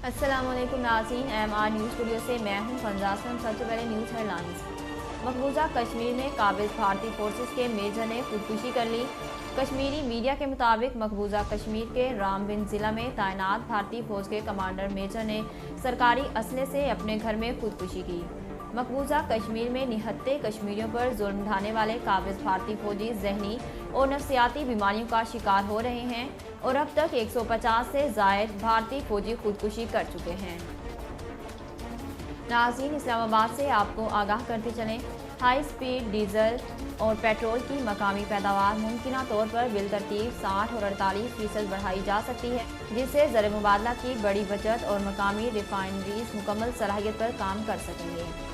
अस्सलाम वालेकुम नाज़रीन, MR न्यूज़ स्टूडियो से मैं हूं फंजासम। सबसे पहले न्यूज़ हेडलाइंस। मकबूजा कश्मीर में काबिज भारतीय फोर्सेस के मेजर ने खुदकुशी कर ली। कश्मीरी मीडिया के मुताबिक मकबूजा कश्मीर के रामबन ज़िला में तैनात भारतीय फौज के कमांडर मेजर ने सरकारी असले से अपने घर में खुदकुशी की। मकबूजा कश्मीर में निहत्ते कश्मीरियों पर जुल्म ढाने वाले काबिज भारतीय फौजी जहनी और नफ्सियाती बीमारियों का शिकार हो रहे हैं और अब तक 150 से ज़ायद भारतीय फौजी खुदकुशी कर चुके हैं। नाज़रीन, इस्लामाबाद से आपको आगाह करते चलें, हाई स्पीड डीजल और पेट्रोल की मकामी पैदावार मुमकिना तौर पर बिलतरतीब 60 और 48% बढ़ाई जा सकती है, जिससे ज़र मुबादला की बड़ी बचत और मकामी रिफाइनरीज मुकम्मल सलाहियत पर काम कर सकेंगे।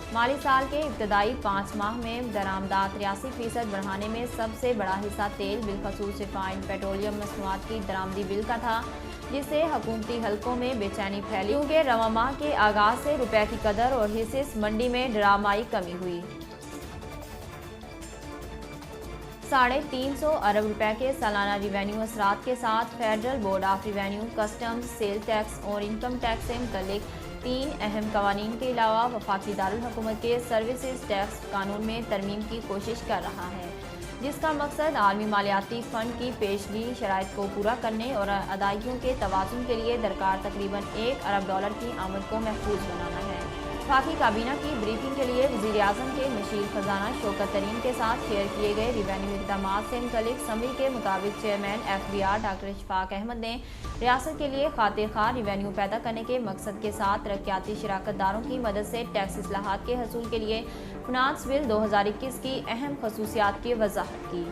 माली साल के इब्तदाई 5 माह में दरामदात 83% बढ़ाने में सबसे बड़ा हिस्सा तेल बिलखसूस रिफाइंड पेट्रोलियम मसनूआत की दरामदी बिल का था, जिससे हुकूमती हलकों में बेचैनी फैली क्योंकि रवा माह के आगाज से रुपए की कदर और हिस्सेस मंडी में ड्रामाई कमी हुई। 350 अरब रुपए के सालाना रिवेन्यू असरात के साथ federal board of revenue customs, sale tax और इनकम टैक्स से मुतल्लिक 3 अहम कवानीन के अलावा वफाकी दारुल हुकूमत के सर्विसेज टैक्स कानून में तरमीम की कोशिश कर रहा है, जिसका मकसद आलमी मालियाती फ़ंड की पेशगी शराइत को पूरा करने और अदायगियों के तवाज़ुन के लिए दरकार तकरीबन $1 अरब की आमद को महफूज बनाना है। वफाकी काबीना की ब्रीफिंग के लिए वज़ीर आज़म के मशीर खजाना शौकत तरीन के साथ शेयर किए गए रिवेन्यू इक़दामात से मुतल्लिक समरी के मुताबिक chairman FBR doctor Ishfaq Ahmed ने रियासत के लिए खातिर खार रिवेन्यू पैदा करने के मकसद के साथ तरक्याती शराकतदारों की मदद से टैक्स इस्लाहात के हसूल के लिए फिनांस बिल 2021 की अहम खसूसियात की वजाहत की।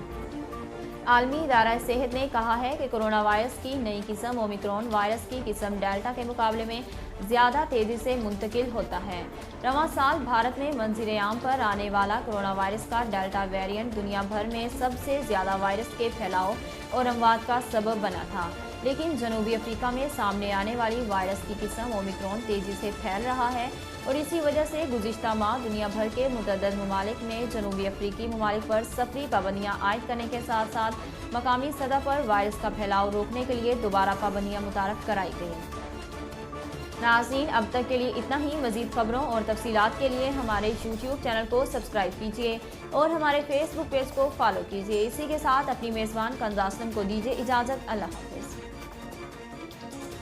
आलमी इदारा सेहत ने कहा है कि कोरोना वायरस की नई किस्म ओमिक्रॉन वायरस की किस्म डेल्टा के मुकाबले में ज़्यादा तेज़ी से मुंतकिल होता है। रवां साल भारत में मंज़िल आम पर आने वाला कोरोना वायरस का डेल्टा वेरिएंट दुनिया भर में सबसे ज़्यादा वायरस के फैलाव और अमवात का सबब बना था, लेकिन जनूबी अफ्रीका में सामने आने वाली वायरस की किस्म ओमिक्रॉन तेज़ी से फैल रहा है और इसी वजह से गुज़िश्ता माह दुनिया भर के मुतअद्दिद ममालिक में जनूबी अफ्रीकी ममालिक पर सफरी पाबंदियाँ आयद करने के साथ साथ मकामी सतह पर वायरस का फैलाव रोकने के लिए दोबारा पाबंदियाँ मुतारफ़ कराई गई। नाज़रीन, अब तक के लिए इतना ही। मज़ीद खबरों और तफसीलात के लिए हमारे YouTube चैनल को सब्सक्राइब कीजिए और हमारे Facebook पेज को फॉलो कीजिए। इसी के साथ अपनी मेज़बान कंज़ासम को दीजिए इजाज़त। अल्लाह।